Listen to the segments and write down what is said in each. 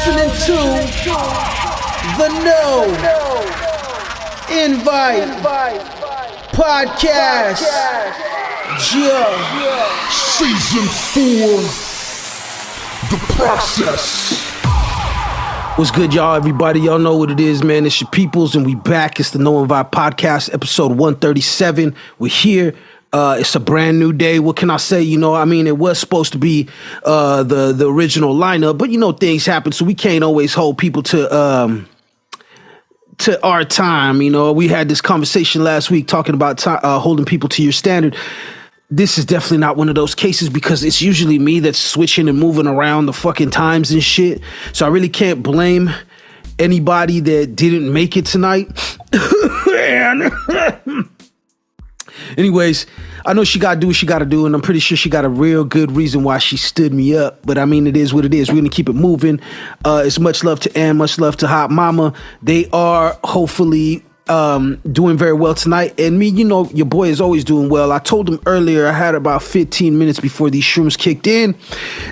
listening to the No Invite Podcast. Yeah. Season 4, The Process. What's good, y'all? Everybody, y'all know what it is, man. It's your peoples, and we back. It's the No Invite Podcast, episode 137. We're here. It's a brand new day. What can I say? You know, I mean, it was supposed to be the original lineup, but you know, things happen, so we can't always hold people to our time. You know, we had this conversation last week talking about holding people to your standard. This is definitely not one of those cases because it's usually me that's switching and moving around the fucking times and shit. So I really can't blame anybody that didn't make it tonight. Anyways, I know she got to do what she got to do, and I'm pretty sure she got a real good reason why she stood me up. But I mean, it is what it is. We're going to keep it moving. It's much love to Ann, much love to Hot Mama. They are hopefully doing very well tonight. And me, you know, your boy is always doing well. I told him earlier I had about 15 minutes before these shrooms kicked in,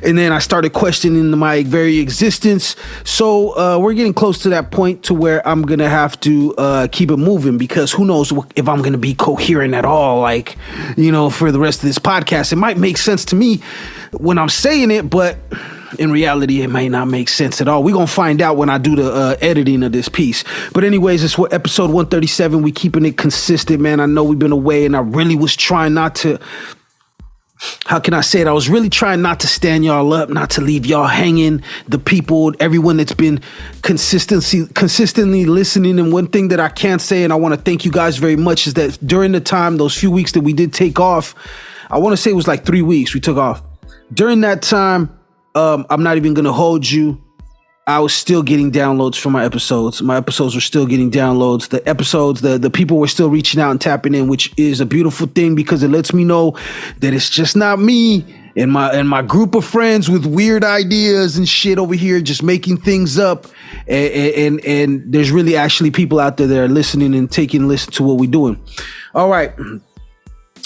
and then I started questioning my very existence. So we're getting close to that point to where I'm gonna have to keep it moving, because who knows if I'm gonna be coherent at all, like, you know, for the rest of this podcast. It might make sense to me when I'm saying it, but in reality, it may not make sense at all. We're going to find out when I do the editing of this piece. But anyways, it's what episode 137. We keeping it consistent, man. I know we've been away, and I really was trying not to, how can I say it? I was really trying not to stand y'all up, not to leave y'all hanging. The people, everyone that's been consistently listening. And one thing that I can't say, and I want to thank you guys very much, is that during the time, those few weeks that we did take off, I want to say it was like 3 weeks we took off. During that time, I'm not even going to hold you. I was still getting downloads for my episodes. My episodes were still getting downloads. The episodes, the people were still reaching out and tapping in, which is a beautiful thing because it lets me know that it's just not me and my group of friends with weird ideas and shit over here just making things up. And there's really actually people out there that are listening and taking a listen to what we're doing. All right.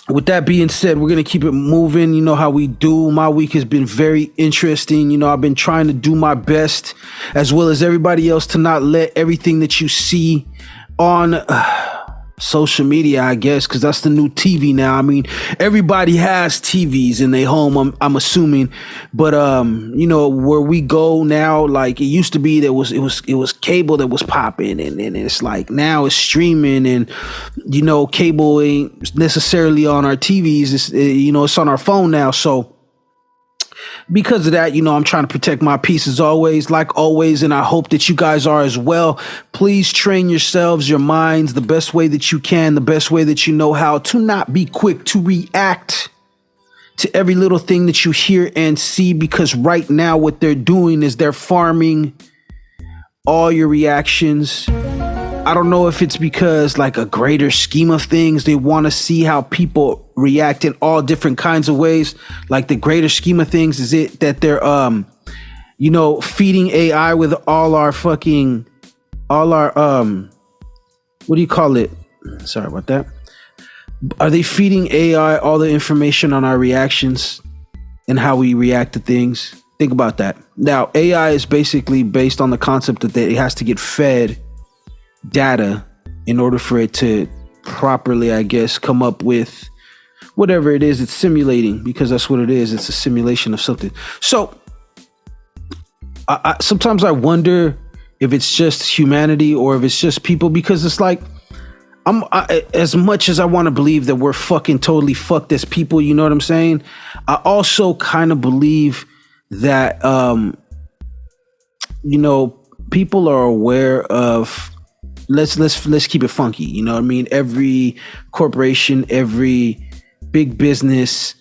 With that being said, we're going to keep it moving. You know how we do. My week has been very interesting. You know, I've been trying to do my best, as well as everybody else, to not let everything that you see on social media, I guess, because that's the new TV now. I mean, everybody has TVs in their home, I'm assuming. But, you know, where we go now, like it used to be, it was cable that was popping, and it's like now it's streaming, and, you know, cable ain't necessarily on our TVs. It's, you know, it's on our phone now. So because of that, you know, I'm trying to protect my peace as always, and I hope that you guys are as well. Please train yourselves, your minds, the best way that you can, the best way that you know how, to not be quick to react to every little thing that you hear and see, because right now what they're doing is they're farming all your reactions. I don't know if it's because, like, a greater scheme of things, they want to see how people react in all different kinds of ways. Like, the greater scheme of things is it that they're, you know, feeding AI with all our, what do you call it? Sorry about that. Are they feeding AI all the information on our reactions and how we react to things? Think about that. Now, AI is basically based on the concept that it has to get fed data in order for it to properly, I guess, come up with whatever it is it's simulating, because that's what it is. It's a simulation of something. So I sometimes I wonder if it's just humanity or if it's just people, because it's like, as much as I want to believe that we're fucking totally fucked as people, you know what I'm saying? I also kind of believe that, you know, people are aware of, let's keep it funky. You know what I mean? Every corporation, every big business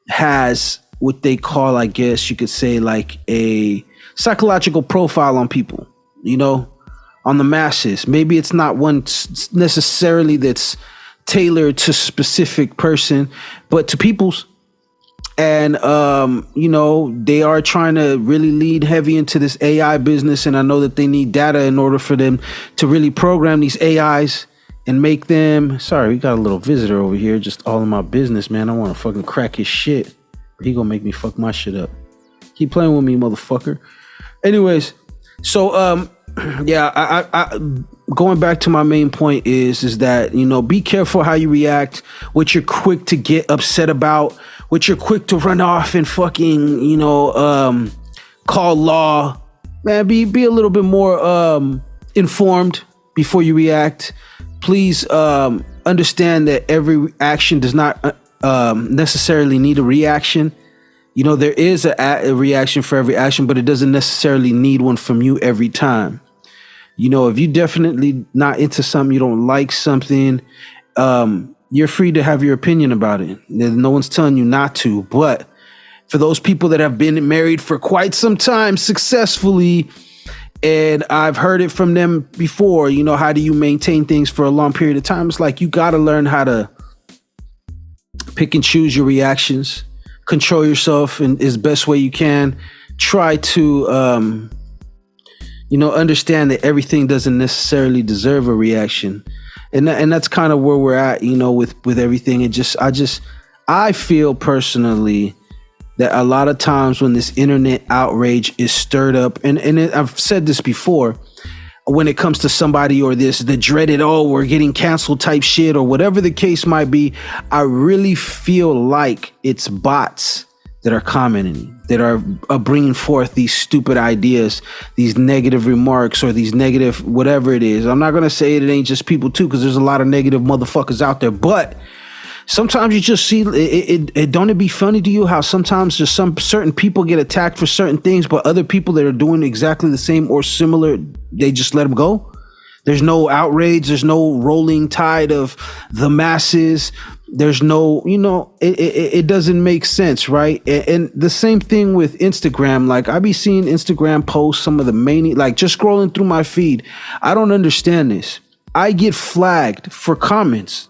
has what they call, I guess you could say, like a psychological profile on people, you know, on the masses. Maybe it's not one necessarily that's tailored to a specific person, but to people's. And, you know, they are trying to really lead heavy into this AI business. And I know that they need data in order for them to really program these AIs and make them. Sorry, we got a little visitor over here, just all in my business, man. I want to fucking crack his shit. He gonna make me fuck my shit up. Keep playing with me, motherfucker. Anyways, So yeah, I going back to my main point is that, you know, be careful how you react, what you're quick to get upset about, what you're quick to run off and fucking, you know, call law. Man, be a little bit more informed before you react. Please understand that every action does not necessarily need a reaction. You know, there is a reaction for every action, but it doesn't necessarily need one from you every time. You know, if you definitely not into something, you don't like something, you're free to have your opinion about it. No one's telling you not to. But for those people that have been married for quite some time successfully, and I've heard it from them before, you know, how do you maintain things for a long period of time? It's like you got to learn how to pick and choose your reactions. Control yourself in as best way you can. Try to, you know, understand that everything doesn't necessarily deserve a reaction, and that's kind of where we're at, you know, with everything. I feel personally that a lot of times when this internet outrage is stirred up, and I've said this before, when it comes to somebody or the dreaded, oh, we're getting canceled type shit or whatever the case might be, I really feel like it's bots that are commenting, that are bringing forth these stupid ideas, these negative remarks, or these negative whatever it is. I'm not going to say it ain't just people too, because there's a lot of negative motherfuckers out there, but sometimes you just see it. Don't it be funny to you how sometimes just some certain people get attacked for certain things, but other people that are doing exactly the same or similar, they just let them go? There's no outrage. There's no rolling tide of the masses. There's no, you know, it doesn't make sense, right? And the same thing with Instagram. Like, I be seeing Instagram posts, some of the main, like just scrolling through my feed. I don't understand this. I get flagged for comments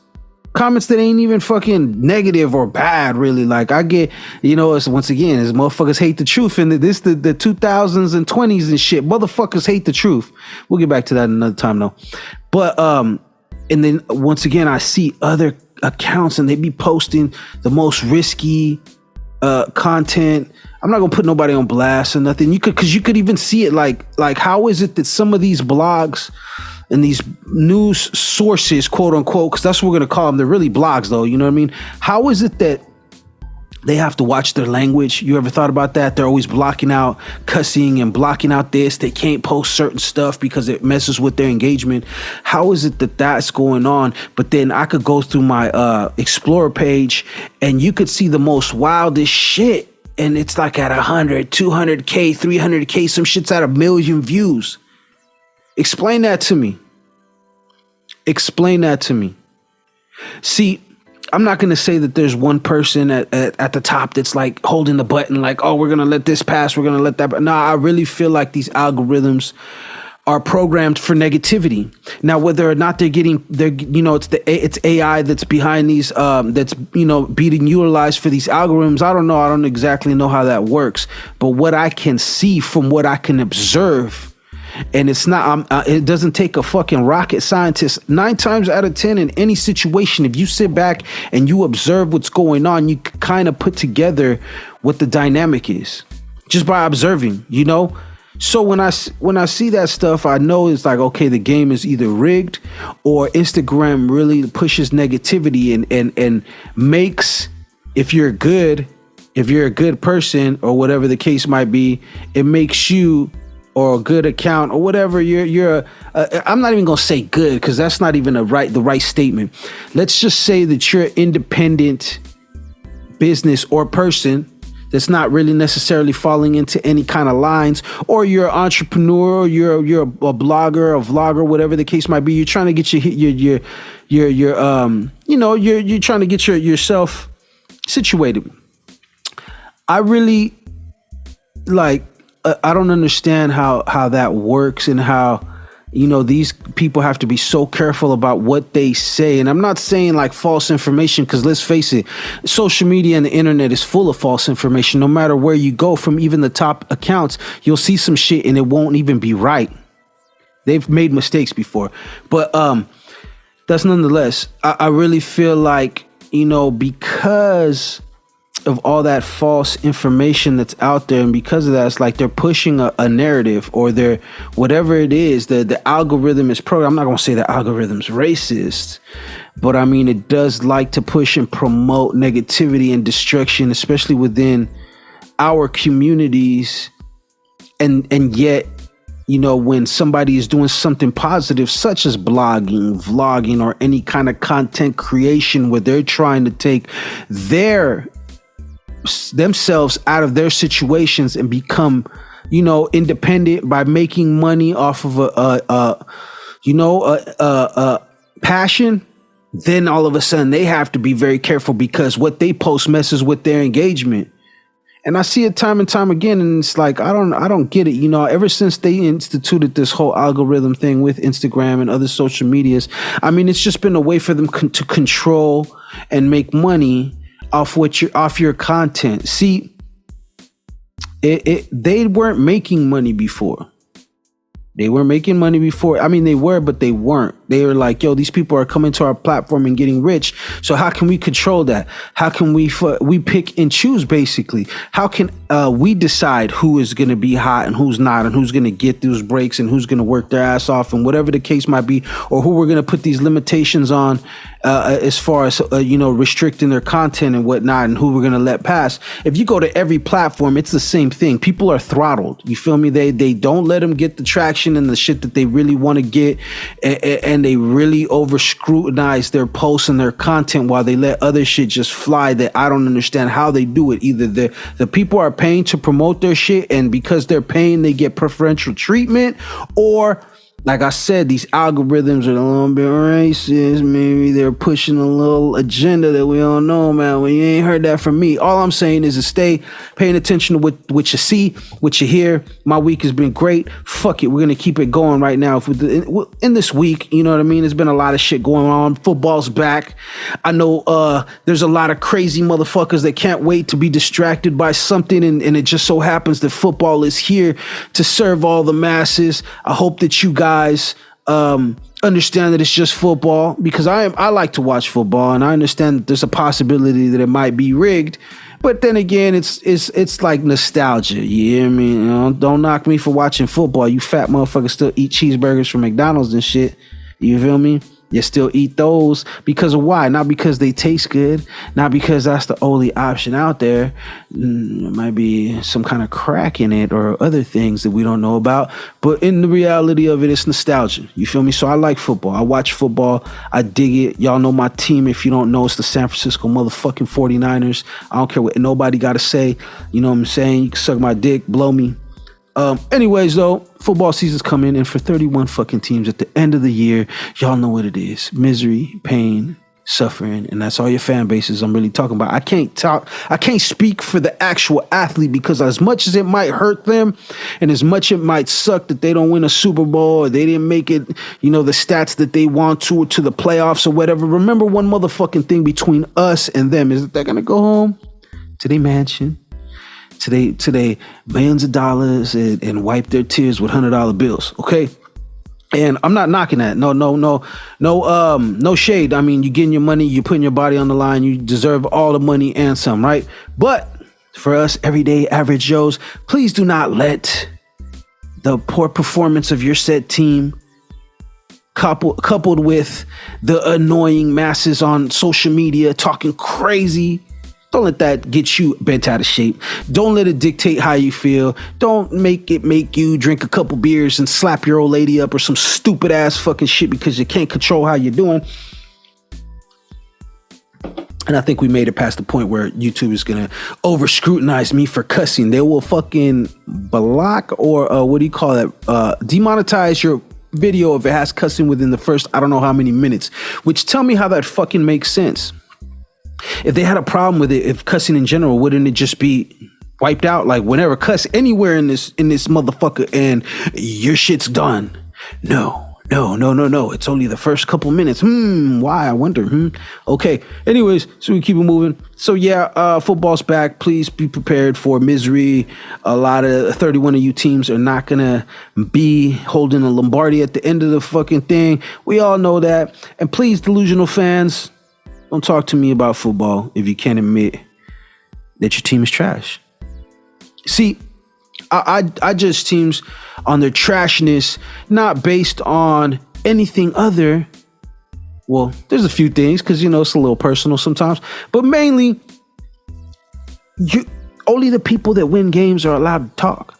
that ain't even fucking negative or bad, really. Like, I get, you know, it's once again, as motherfuckers hate the truth, and the 2000s and 20s and shit. Motherfuckers hate the truth. We'll get back to that another time though. But and then once again, I see other accounts and they be posting the most risky content. I'm not gonna put nobody on blast or nothing. Because you could even see it. Like how is it that some of these blogs and these news sources, quote unquote, because that's what we're going to call them. They're really blogs, though. You know what I mean? How is it that they have to watch their language? You ever thought about that? They're always blocking out cussing and blocking out this. They can't post certain stuff because it messes with their engagement. How is it that that's going on? But then I could go through my Explorer page and you could see the most wildest shit. And it's like at 100, 200K, 300K, some shit's at 1 million views. Explain that to me. Explain that to me. See, I'm not going to say that there's one person at the top that's like holding the button like, oh, we're going to let this pass, we're going to let that. But no, I really feel like these algorithms are programmed for negativity. Now, whether or not it's AI that's behind these, that's, you know, being utilized for these algorithms. I don't know. I don't exactly know how that works. But what I can see from what I can observe, and it's not, it doesn't take a fucking rocket scientist. 9 times out of 10 in any situation, if you sit back and you observe what's going on, you kind of put together what the dynamic is just by observing, you know? So when I see that stuff, I know it's like, okay, the game is either rigged or Instagram really pushes negativity and makes, if you're a good person or whatever the case might be, it makes you, or a good account or whatever, I'm not even gonna say good, because that's not even the right statement. Let's just say that you're an independent business or person that's not really necessarily falling into any kind of lines, or you're an entrepreneur, or you're a blogger, a vlogger, whatever the case might be. You're trying to get you're trying to get yourself situated. I really I don't understand how that works, and how, you know, these people have to be so careful about what they say. And I'm not saying like false information, because let's face it, social media and the internet is full of false information. No matter where you go, from even the top accounts, you'll see some shit and it won't even be right. They've made mistakes before. But that's nonetheless, I really feel like, you know, because of all that false information that's out there, and because of that, it's like they're pushing a narrative, or they're whatever it is. The algorithm is programmed. I'm not gonna say the algorithm's racist, but I mean it does like to push and promote negativity and destruction, especially within our communities. And yet, you know, when somebody is doing something positive, such as blogging, vlogging, or any kind of content creation where they're trying to take themselves out of their situations and become, you know, independent by making money off of a passion, then all of a sudden they have to be very careful because what they post messes with their engagement. And I see it time and time again, and it's like I don't get it. You know, ever since they instituted this whole algorithm thing with Instagram and other social medias, I mean, it's just been a way for them to control and make money off your content. See, they weren't making money before. They weren't making money before. I mean, they were, but they weren't. They were like, yo, these people are coming to our platform and getting rich. So how can we control that? How can we pick and choose, basically? How can we decide who is going to be hot and who's not, and who's going to get those breaks and who's going to work their ass off, and whatever the case might be, or who we're going to put these limitations on as far as, restricting their content and whatnot, and who we're going to let pass. If you go to every platform, it's the same thing. People are throttled. You feel me? They don't let them get the traction and the shit that they really want to get, and they really over scrutinize their posts and their content while they let other shit just fly that I don't understand how they do it. Either the people are paying to promote their shit, and because they're paying, they get preferential treatment, or like I said, these algorithms are a little bit racist. Maybe they're pushing a little agenda that we don't know, man. Well, you ain't heard that from me. All I'm saying is to stay paying attention to what you see, what you hear. My week has been great. Fuck it. We're going to keep it going right now. In this week, you know what I mean? There's been a lot of shit going on. Football's back. I know there's a lot of crazy motherfuckers that can't wait to be distracted by something. And it just so happens that football is here to serve all the masses. I hope that you guys understand that it's just football, because I like to watch football, and I understand that there's a possibility that it might be rigged, but then again, it's like nostalgia. You hear me? You know, don't knock me for watching football. You fat motherfuckers still eat cheeseburgers from McDonald's and shit. You feel me? You still eat those because of why? Not because they taste good, not because that's the only option out there. There might be some kind of crack in it or other things that we don't know about. But in the reality of it, it's nostalgia. You feel me? So I like football. I watch football. I dig it. Y'all know my team. If you don't know, it's the San Francisco motherfucking 49ers. I don't care what nobody got to say. You know what I'm saying? You can suck my dick, blow me. Anyways, though, football season's coming, and for 31 fucking teams at the end of the year, y'all know what it is: misery, pain, suffering, and that's all your fan bases I'm really talking about. I can't speak for the actual athlete, because as much as it might hurt them, and as much it might suck that they don't win a Super Bowl, or they didn't make it, the stats that they want to, or to the playoffs or whatever. Remember one motherfucking thing between us and them is that they're gonna go home to their mansion, today millions of dollars, and wipe their tears with $100 bills. Okay. And I'm not knocking that. No shade. I mean, you're getting your money, you're putting your body on the line, you deserve all the money and some, right? But for us everyday average Joes, please do not let the poor performance of your said team, coupled with the annoying masses on social media talking crazy, don't let that get you bent out of shape. Don't let it dictate how you feel. Don't make you drink a couple beers and slap your old lady up or some stupid ass fucking shit because you can't control how you're doing. And I think we made it past the point where YouTube is going to over scrutinize me for cussing. They will fucking block or demonetize your video if it has cussing within the first I don't know how many minutes. Which, tell me how that fucking makes sense. If they had a problem with it, if cussing in general, wouldn't it just be wiped out? Like, whenever cuss anywhere in this motherfucker and your shit's done. No. It's only the first couple minutes. Why? I wonder. Okay. Anyways, so we keep it moving. So yeah, football's back. Please be prepared for misery. A lot of 31 of you teams are not gonna be holding a Lombardi at the end of the fucking thing. We all know that. And please, delusional fans, don't talk to me about football if you can't admit that your team is trash. See, I judge teams on their trashness, not based on anything other. Well, there's a few things because, it's a little personal sometimes, but mainly only the people that win games are allowed to talk.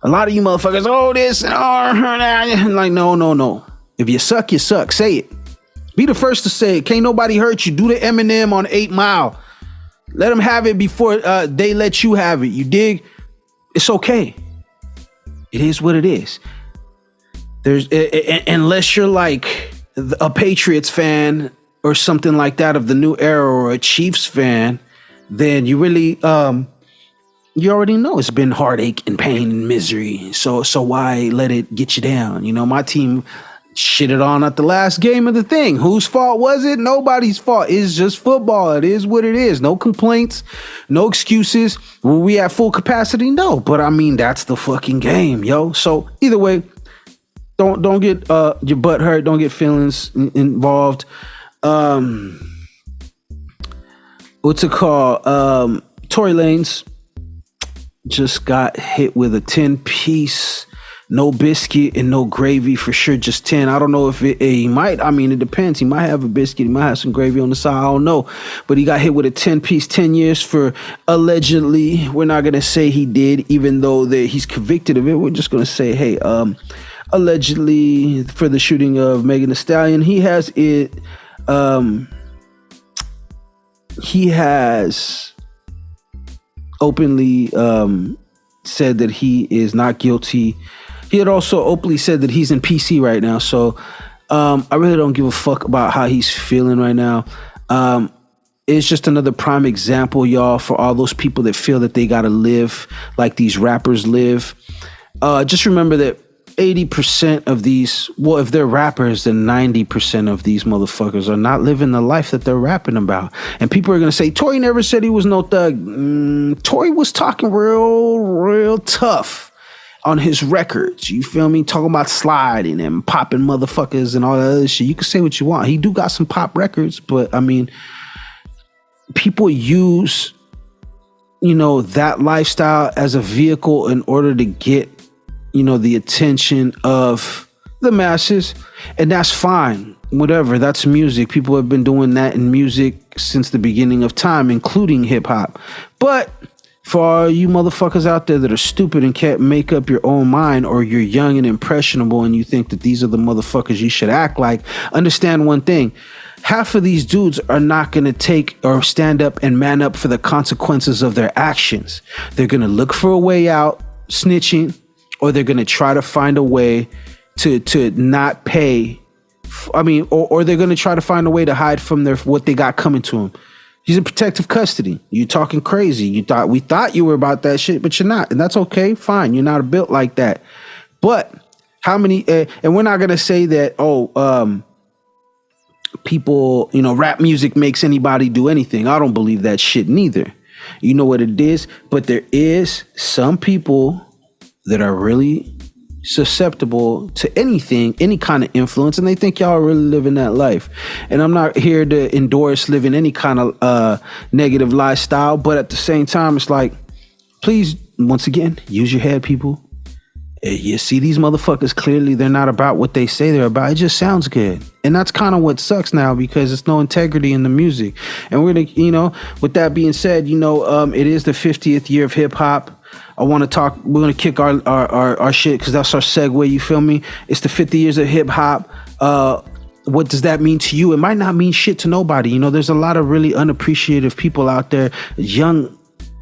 A lot of you motherfuckers, this and that. Like, no. If you suck, you suck. Say it. Be the first to say it. Can't nobody hurt you. Do the Eminem on 8 Mile. Let them have it before they let you have it. You dig? It's okay. It is what it is. Unless you're like a Patriots fan or something like that of the new era, or a Chiefs fan, then you really you already know it's been heartache and pain and misery. So why let it get you down? My team shitted on at the last game of the thing. Whose fault was it? Nobody's fault. It's just football. It is what it is. No complaints, no excuses. Were we at full capacity? No, but I mean, that's the fucking game, yo. So either way, don't get your butt hurt. Don't get feelings involved. What's it called? Tory Lanez just got hit with a 10-piece, no biscuit and no gravy, for sure, just 10. I don't know if he might. I mean, it depends. He might have a biscuit. He might have some gravy on the side. I don't know. But he got hit with a 10-piece, 10 years for allegedly. We're not going to say he did, even though he's convicted of it. We're just going to say, hey, allegedly for the shooting of Megan Thee Stallion. He has it. He has openly said that he is not guilty. He had also openly said that he's in PC right now. So I really don't give a fuck about how he's feeling right now. It's just another prime example, y'all, for all those people that feel that they gotta live like these rappers live. Just remember that 80% of these, well, if they're rappers, then 90% of these motherfuckers are not living the life that they're rapping about. And people are going to say, Tory never said he was no thug. Tory was talking real tough on his records. You feel me? Talking about sliding and popping motherfuckers and all that other shit. You can say what you want. He do got some pop records, but I mean, people use, that lifestyle as a vehicle in order to get the attention of the masses, and that's fine. Whatever, that's music. People have been doing that in music since the beginning of time, including hip hop. But for all you motherfuckers out there that are stupid and can't make up your own mind, or you're young and impressionable and you think that these are the motherfuckers you should act like, understand one thing. Half of these dudes are not going to take or stand up and man up for the consequences of their actions. They're going to look for a way out, snitching, or they're going to try to find a way to not pay. Or they're going to try to find a way to hide from what they got coming to them. He's in protective custody. You talking crazy. We thought you were about that shit, but you're not. And that's okay. Fine. You're not built like that. But how many, and we're not going to say that, people, rap music makes anybody do anything. I don't believe that shit neither. You know what it is? But there is some people that are really susceptible to anything, any kind of influence, and they think y'all are really living that life. And I'm not here to endorse living any kind of negative lifestyle, but at the same time, it's like, please, once again, use your head, people. You see these motherfuckers, clearly they're not about what they say they're about. It just sounds good. And that's kind of what sucks now, because there's no integrity in the music. And we're gonna, with that being said, it is the 50th year of hip hop. I want to talk, we're going to kick our shit, because that's our segue, you feel me? It's the 50 years of hip hop. What does that mean to you? It might not mean shit to nobody. There's a lot of really unappreciative people out there, young,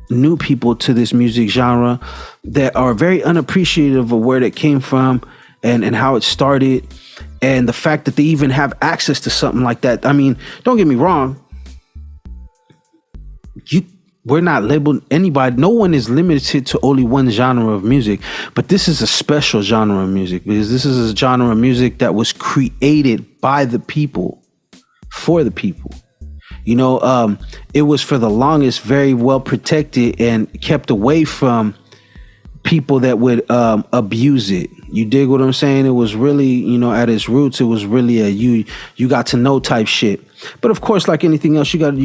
new people to this music genre, that are very unappreciative of where it came from and how it started, and the fact that they even have access to something like that. I mean, don't get me wrong. We're not labeled anybody. No one is limited to only one genre of music, but this is a special genre of music, because this is a genre of music that was created by the people, for the people. It was for the longest very well protected and kept away from people that would abuse it. You dig what I'm saying? It was really, at its roots, it was really a you got to know type shit. But of course, like anything else, you got,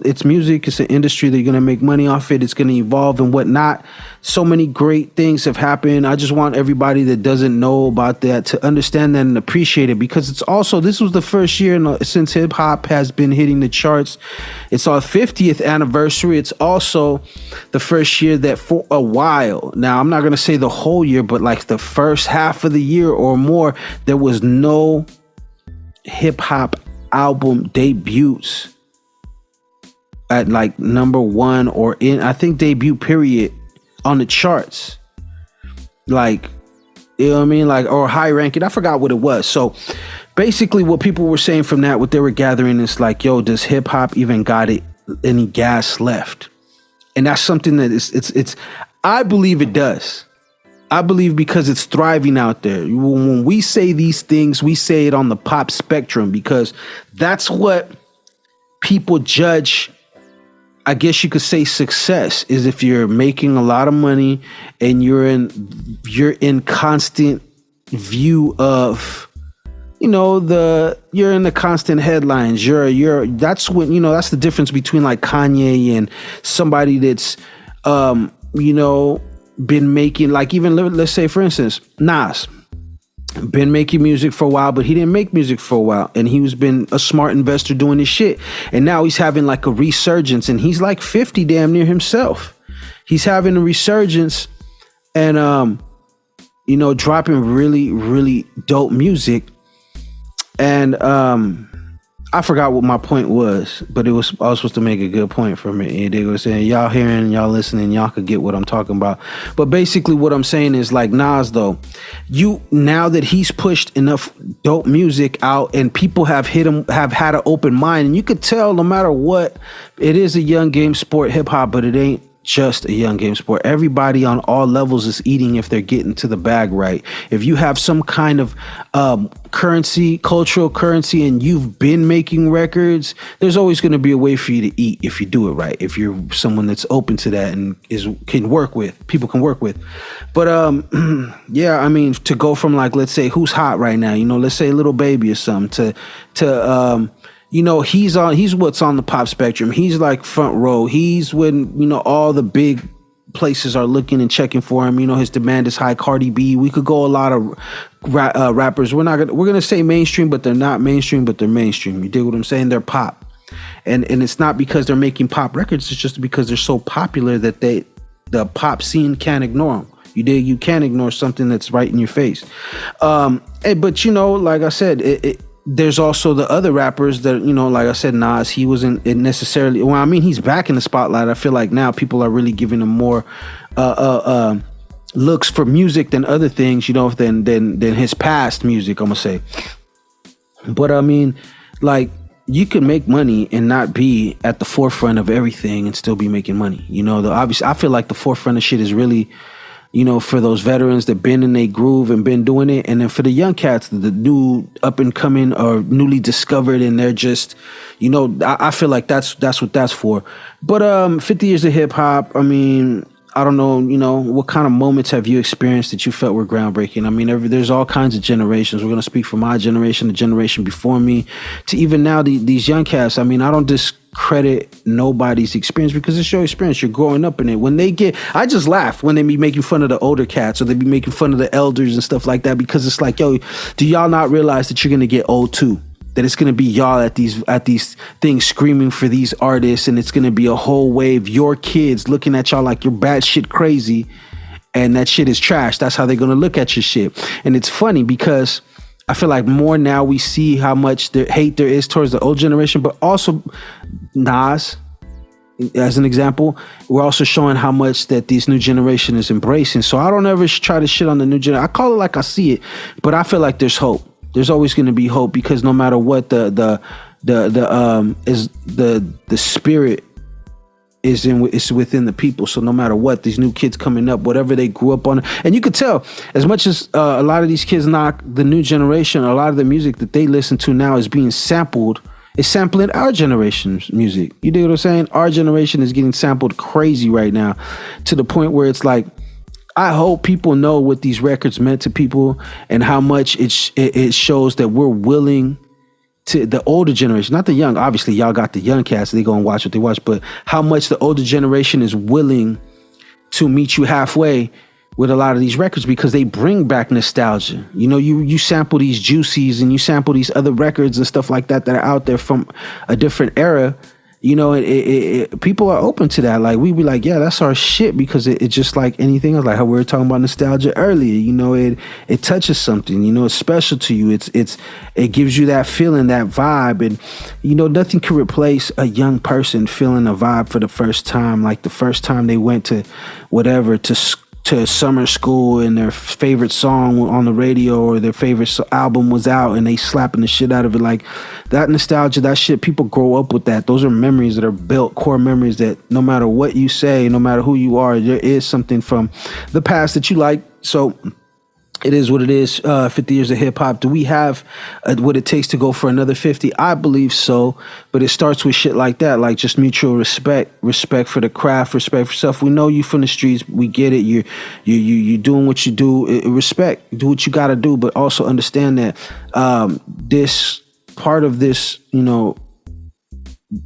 it's music. It's an industry that you're going to make money off it. It's going to evolve and whatnot. So many great things have happened. I just want everybody that doesn't know about that to understand that and appreciate it, because it's also, this was the first year since hip hop has been hitting the charts. It's our 50th anniversary. It's also the first year that for a while, now I'm not going to say the whole year, but like the first half of the year or more, there was no hip hop album debuts at like number one or in, I think, debut period on the charts. Like, you know what I mean? Like, or high ranking. I forgot what it was. So basically what people were saying from that, what they were gathering is like, yo, does hip hop even got any gas left? And that's something that it's I believe it does. I believe because it's thriving out there. When we say these things, we say it on the pop spectrum, because that's what people judge. I guess you could say success is if you're making a lot of money and you're in constant view of, you're in the constant headlines. That's when, that's the difference between like Kanye and somebody that's, been making, like, even let's say, for instance, Nas been making music for a while, but he didn't make music for a while, and he was been a smart investor doing his shit, and now he's having like a resurgence, and he's like 50 damn near himself. He's having a resurgence and dropping really, really dope music. And I forgot what my point was, but I was supposed to make a good point from it. And they were saying, y'all hearing, y'all listening, y'all could get what I'm talking about. But basically what I'm saying is, like, Nas, though, now that he's pushed enough dope music out and people have had an open mind, and you could tell no matter what, it is a young game sport, hip hop, but it ain't just a young game sport. Everybody on all levels is eating if they're getting to the bag right. If you have some kind of cultural currency, and you've been making records, there's always going to be a way for you to eat if you do it right. If you're someone that's open to that and people can work with. But yeah, I mean, to go from, like, let's say, who's hot right now, let's say Lil Baby or something, to he's what's on the pop spectrum. He's like front row. He's when, all the big places are looking and checking for him. His demand is high. Cardi B. We could go a lot of rappers. We're gonna say mainstream, but they're not mainstream, but they're mainstream. You dig what I'm saying? They're pop. And it's not because they're making pop records. It's just because they're so popular that the pop scene can't ignore them. You dig? You can't ignore something that's right in your face. But like I said, there's also the other rappers that, like I said, Nas, he wasn't necessarily, well, I mean, he's back in the spotlight. I feel like now people are really giving him more looks for music than other things, than his past music, I'm gonna say. But I mean, like, you can make money and not be at the forefront of everything and still be making money. Obviously, I feel like the forefront of shit is really, for those veterans that been in their groove and been doing it. And then for the young cats, the new up and coming or newly discovered, and they're just, I feel like that's what that's for. But 50 years of hip hop, I mean, I don't know, what kind of moments have you experienced that you felt were groundbreaking? I mean, there's all kinds of generations. We're going to speak from my generation, the generation before me, to even now these young cats. I mean, I don't discredit nobody's experience, because it's your experience. You're growing up in it. I just laugh when they be making fun of the older cats, or they be making fun of the elders and stuff like that, because it's like, yo, do y'all not realize that you're going to get old too? That it's going to be y'all at these things screaming for these artists, and it's going to be a whole wave, your kids looking at y'all like you're batshit crazy, and that shit is trash. That's how they're going to look at your shit. And it's funny because I feel like more now we see how much hate there is towards the old generation, but also Nas, as an example, we're also showing how much that this new generation is embracing. So I don't ever try to shit on the new generation. I call it like I see it, but I feel like there's hope. There's always going to be hope, because no matter what, the spirit is within the people. So no matter what, these new kids coming up, whatever they grew up on, and you could tell, as much as a lot of these kids knock the new generation, a lot of the music that they listen to now is being sampled. It's sampling our generation's music. You dig what I'm saying? Our generation is getting sampled crazy right now, to the point where it's like, I hope people know what these records meant to people, and how much it shows that we're willing to the older generation, not the young. Obviously, y'all got the young cats, they go and watch what they watch, but how much the older generation is willing to meet you halfway with a lot of these records, because they bring back nostalgia. You know, you sample these Juicies and you sample these other records and stuff like that are out there from a different era. You know, people are open to that. Like, we be like, yeah, that's our shit, because it just like anything else, like how we were talking about nostalgia earlier. You know, it touches something. You know, it's special to you. It gives you that feeling, that vibe, and you know, nothing can replace a young person feeling a vibe for the first time, like the first time they went to whatever to summer school and their favorite song on the radio or their favorite album was out and they slapping the shit out of it. Like that nostalgia, that shit, people grow up with that. Those are memories that are built, core memories that no matter what you say, no matter who you are, there is something from the past that you like. So it is what it is. 50 years of hip hop. Do we have what it takes to go for another 50? I believe so. But it starts with shit like that, like just mutual respect for the craft, respect for stuff. We know you from the streets. We get it. You doing what you do. Respect. Do what you got to do. But also understand that this part of this,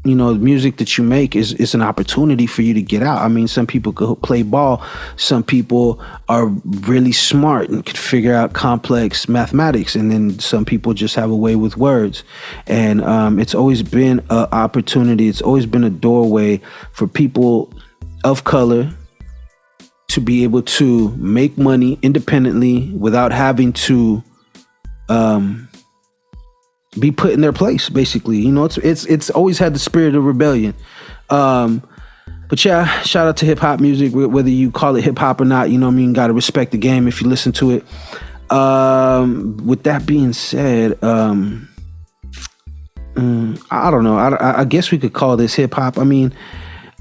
the music that you make is an opportunity for you to get out. I mean, some people could play ball. Some people are really smart and could figure out complex mathematics. And then some people just have a way with words. And it's always been an opportunity. It's always been a doorway for people of color to be able to make money independently without having to be put in their place, basically. You know, it's always had the spirit of rebellion. But yeah, shout out to hip hop music, whether you call it hip hop or not. You know what I mean? Got to respect the game if you listen to it. With that being said, I don't know. I guess we could call this hip hop. I mean,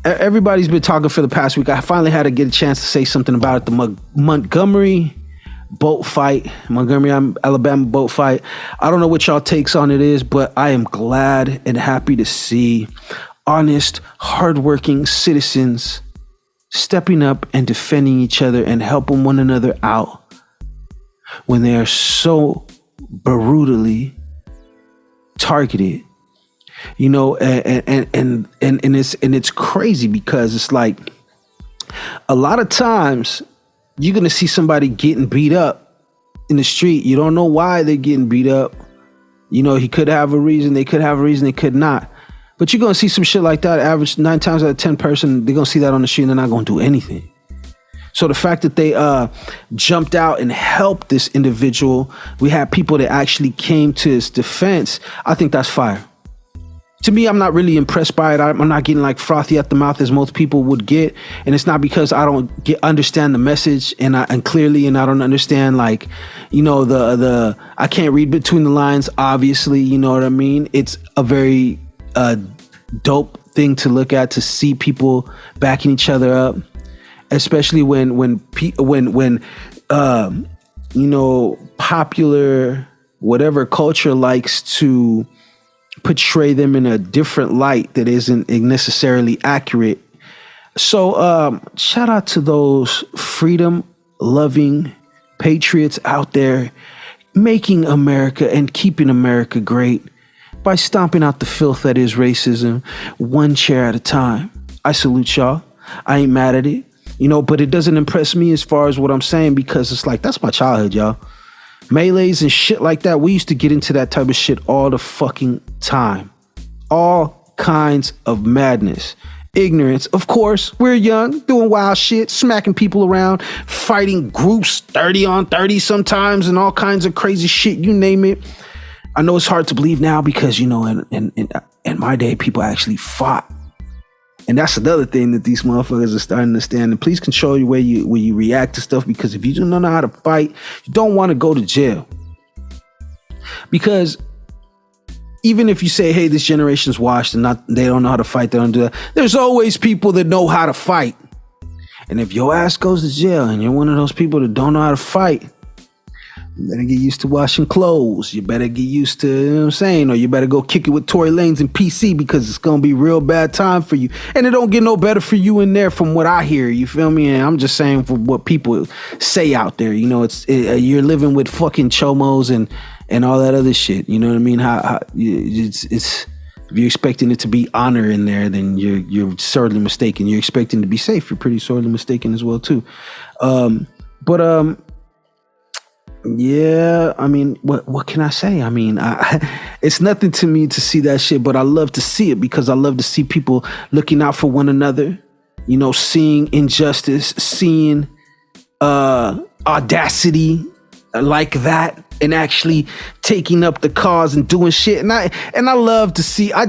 everybody's been talking for the past week. I finally had to get a chance to say something about it. The Montgomery, Alabama boat fight. I don't know what y'all takes on it is, but I am glad and happy to see honest, hardworking citizens stepping up and defending each other and helping one another out when they are so brutally targeted. You know, and it's crazy because it's like a lot of times you're going to see somebody getting beat up in the street. You don't know why they're getting beat up. You know, he could have a reason. They could have a reason. They could not. But you're going to see some shit like that. Average 9 times out of 10 person, they're going to see that on the street and they're not going to do anything. So the fact that they jumped out and helped this individual, we had people that actually came to his defense. I think that's fire. To me, I'm not really impressed by it. I'm not getting like frothy at the mouth as most people would get, and it's not because I don't understand the message and I don't understand, like, you know, the I can't read between the lines. Obviously, you know what I mean. It's a very dope thing to look at, to see people backing each other up, especially when popular whatever culture likes to portray them in a different light that isn't necessarily accurate. So shout out to those freedom loving patriots out there making America and keeping America great by stomping out the filth that is racism one chair at a time. I salute y'all. I ain't mad at it, you know, but it doesn't impress me as far as what I'm saying, because it's like, that's my childhood, y'all. Melees and shit like that. We used to get into that type of shit all the fucking time. All kinds of madness. Ignorance. Of course, we're young, doing wild shit, smacking people around, fighting groups 30 on 30 sometimes, and all kinds of crazy shit, you name it. I know it's hard to believe now because, you know, in my day, people actually fought. And that's another thing that these motherfuckers are starting to understand. And please control your way you react to stuff, because if you do not know how to fight, you don't want to go to jail. Because even if you say, hey, this generation's washed and they don't know how to fight, they don't do that, there's always people that know how to fight. And if your ass goes to jail and you're one of those people that don't know how to fight, You better get used to washing clothes. You better get used to, you know what I'm saying? Or you better go kick it with Tory Lanez and PC because it's going to be real bad time for you. And it don't get no better for you in there from what I hear. You feel me? And I'm just saying for what people say out there. You know, you're living with fucking chomos and all that other shit. You know what I mean? It's if you're expecting it to be honor in there, then you're sorely mistaken. You're expecting to be safe. You're pretty sorely mistaken as well too. Yeah, I mean, what can I say? I mean, it's nothing to me to see that shit, but I love to see it because I love to see people looking out for one another, you know, seeing injustice, seeing audacity like that, and actually taking up the cause and doing shit. And I love to see, I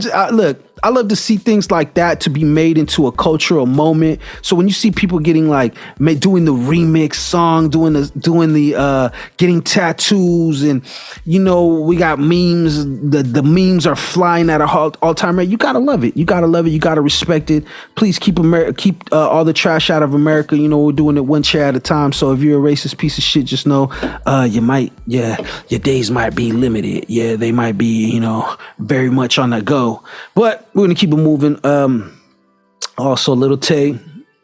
love to see things like that to be made into a cultural moment. So when you see people getting like doing the remix song, doing the getting tattoos, and you know, we got memes. The memes are flying at a all time rate. You gotta love it. You gotta love it. You gotta respect it. Please keep all the trash out of America. You know, we're doing it one chair at a time. So if you're a racist piece of shit, just know your days might be limited. Yeah, they might be, you know, very much on the go. But we're gonna keep it moving. Also, Lil Tay,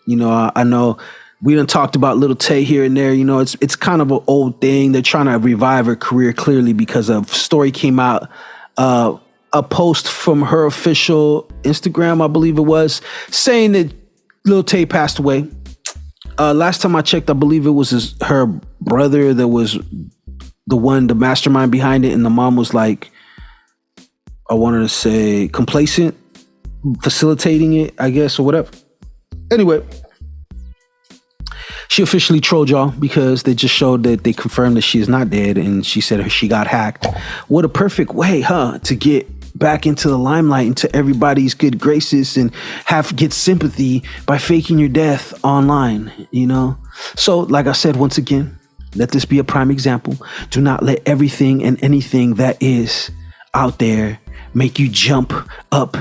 you know, I know we done talked about Lil Tay here and there. You know, it's kind of an old thing. They're trying to revive her career clearly because a story came out, a post from her official Instagram, I believe it was, saying that Lil Tay passed away. Last time I checked, I believe it was her brother that was the mastermind behind it, and the mom was like, I wanted to say complacent, facilitating it, I guess, or whatever. Anyway, she officially trolled y'all because they just showed that they confirmed that she is not dead, and she said she got hacked. What a perfect way, to get back into the limelight, into everybody's good graces, and get sympathy by faking your death online, you know? So, like I said, once again, let this be a prime example. Do not let everything and anything that is out there make you jump up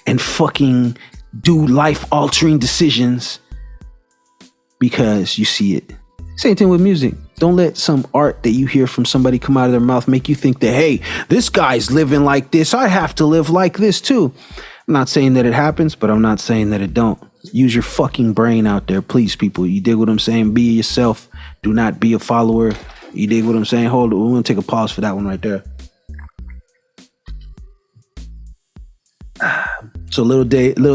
and fucking do life-altering decisions because you see it. Same thing with music. Don't let some art that you hear from somebody come out of their mouth make you think that, hey, this guy's living like this, I have to live like this too. I'm not saying that it happens, but I'm not saying that it don't. Use your fucking brain out there, please, people. You dig what I'm saying? Be yourself. Do not be a follower. You dig what I'm saying? Hold on. We're going to take a pause for that one right there. So Lil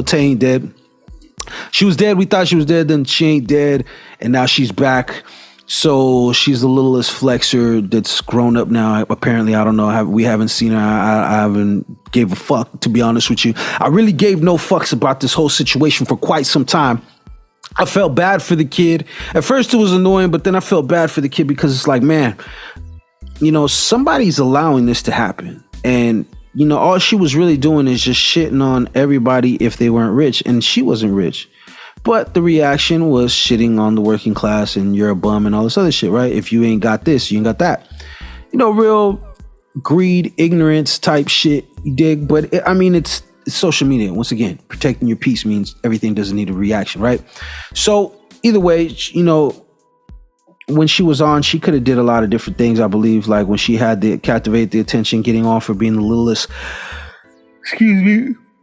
Tay ain't dead. She was dead. We thought she was dead. Then she ain't dead. And now she's back. So she's the littlest flexer that's grown up now. Apparently, I don't know. We haven't seen her. I haven't gave a fuck, to be honest with you. I really gave no fucks about this whole situation for quite some time. I felt bad for the kid. At first, it was annoying, but then I felt bad for the kid because it's like, man, you know, somebody's allowing this to happen. And, you know, all she was really doing is just shitting on everybody if they weren't rich. And she wasn't rich. But the reaction was shitting on the working class and you're a bum and all this other shit, right? If you ain't got this, you ain't got that. You know, real greed, ignorance type shit, you dig? But it's social media. Once again, protecting your peace means everything doesn't need a reaction, right? So either way, you know, when she was on, she could have did a lot of different things, I believe. Like when she had to captivate the attention, getting on for being the littlest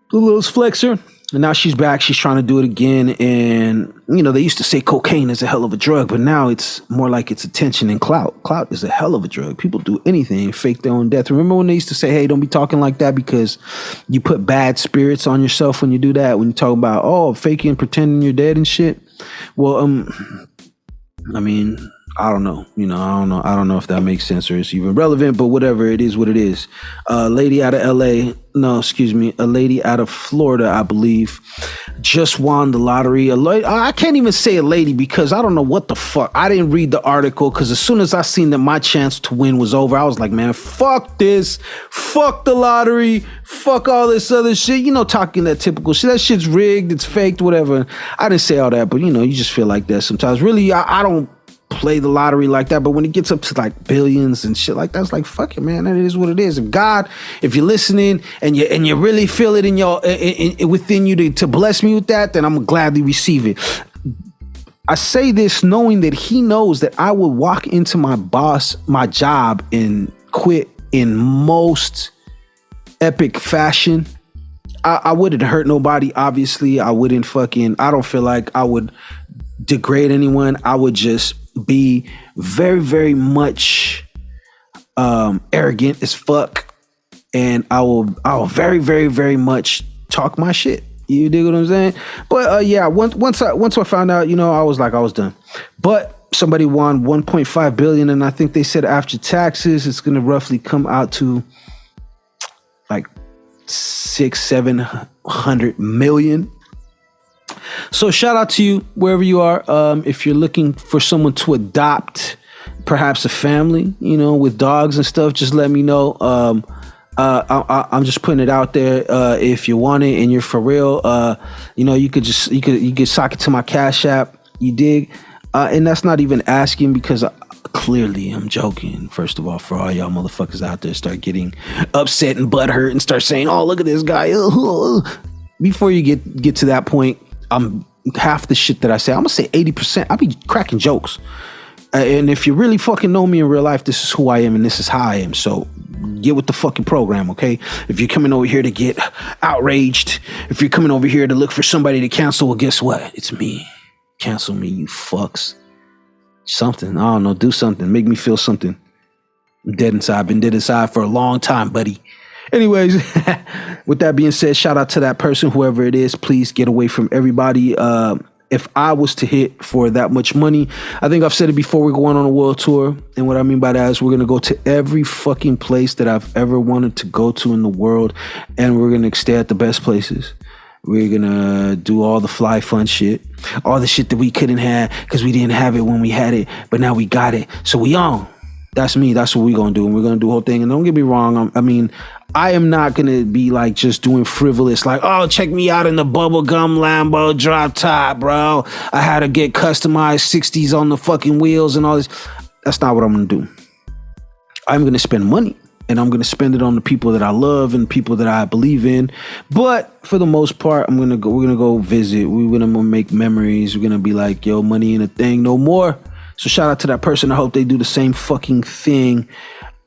flexer. And now she's back. She's trying to do it again. And, you know, they used to say cocaine is a hell of a drug, but now it's more like it's attention and clout. Clout is a hell of a drug. People do anything, fake their own death. Remember when they used to say, hey, don't be talking like that because you put bad spirits on yourself when you do that? When you talk about, oh, faking, pretending you're dead and shit. Well, I mean, I don't know. You know, I don't know if that makes sense or it's even relevant, but whatever, it is what it is. A lady out of a lady out of Florida, I believe, just won the lottery. I can't even say a lady because I don't know what the fuck. I didn't read the article because as soon as I seen that my chance to win was over, I was like, man, fuck this. Fuck the lottery. Fuck all this other shit. You know, talking that typical shit. That shit's rigged. It's faked, whatever. I didn't say all that, but you know, you just feel like that sometimes. Really, I don't play the lottery like that, but when it gets up to like billions and shit like that, it's like, fuck it, man, that is what it is. If you're listening and you really feel it in your within you to bless me with that, then I'm gonna gladly receive it. I say this knowing that he knows that I would walk into my job and quit in most epic fashion. I wouldn't hurt nobody, obviously. I don't feel like I would degrade anyone. I would just be very, very much arrogant as fuck. And I will very, very, very much talk my shit. You dig what I'm saying? But yeah, once I found out, I was done. But somebody won 1.5 billion, and I think they said after taxes, it's gonna roughly come out to like 600-700 million. So shout out to you wherever you are. If you're looking for someone to adopt, perhaps a family, with dogs and stuff, just let me know. I'm just putting it out there. If you want it and you're for real, you could sock it to my Cash App. You dig? And that's not even asking, because clearly I'm joking. First of all, for all y'all motherfuckers out there, start getting upset and butthurt and start saying, "Oh, look at this guy." Before you get to that point, half the shit that I say, I'm gonna say 80%. I'll be cracking jokes. And if you really fucking know me in real life, this is who I am and this is how I am. So get with the fucking program, okay? If you're coming over here to get outraged, if you're coming over here to look for somebody to cancel, well, guess what? It's me. Cancel me, you fucks. Something. I don't know. Do something. Make me feel something. I'm dead inside. Been dead inside for a long time, buddy. Anyways, with that being said, shout out to that person, whoever it is. Please get away from everybody. If I was to hit for that much money, I think I've said it before, we're going on a world tour. And what I mean by that is we're going to go to every fucking place that I've ever wanted to go to in the world. And we're going to stay at the best places. We're going to do all the fly fun shit. All the shit that we couldn't have because we didn't have it when we had it. But now we got it. So we on. That's me. That's what we're going to do. And we're going to do the whole thing. And don't get me wrong. I am not going to be like just doing frivolous, like, "Oh, check me out in the bubblegum Lambo drop top, bro. I had to get customized 60s on the fucking wheels and all this." That's not what I'm going to do. I'm going to spend money, and I'm going to spend it on the people that I love and people that I believe in. But for the most part, we're going to go visit. We're going to make memories. We're going to be like, yo, money ain't a thing no more. So shout out to that person. I hope they do the same fucking thing.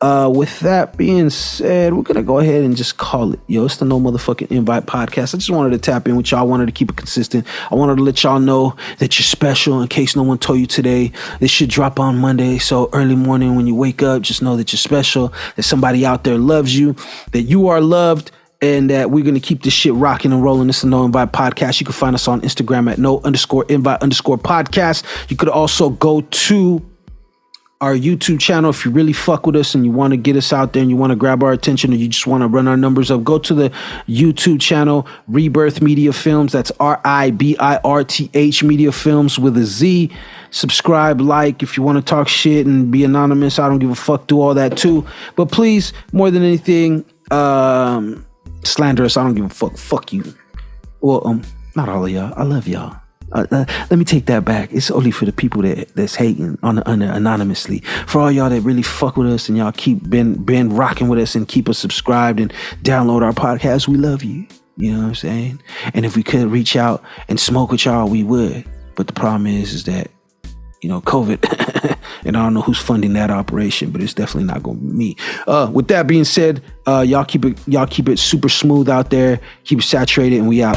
With that being said, we're going to go ahead and just call it. Yo, it's the No Motherfucking Invite podcast. I just wanted to tap in with y'all. I wanted to keep it consistent. I wanted to let y'all know that you're special in case no one told you today. This should drop on Monday. So early morning when you wake up, just know that you're special, that somebody out there loves you, that you are loved, and that we're going to keep this shit rocking and rolling. This is the No Invite podcast. You can find us on Instagram at no_invite_podcast. You could also go to our YouTube channel. If you really fuck with us and you want to get us out there and you want to grab our attention, or you just want to run our numbers up, go to the YouTube channel, RiBirth Media Films. That's RiBirth Media Films with a Z. Subscribe, like. If you want to talk shit and be anonymous, I don't give a fuck. Do all that too. But please, more than anything, slander us. I don't give a fuck. Fuck you. Well, not all of y'all. I love y'all. Let me take that back. It's only for the people that's hating anonymously. For all y'all that really fuck with us and y'all keep been rocking with us and keep us subscribed and download our podcast, we love you. You know what I'm saying? And if we could reach out and smoke with y'all, we would. But the problem is that, COVID, and I don't know who's funding that operation, but it's definitely not going to be me. With that being said, y'all keep it super smooth out there. Keep it saturated, and we out.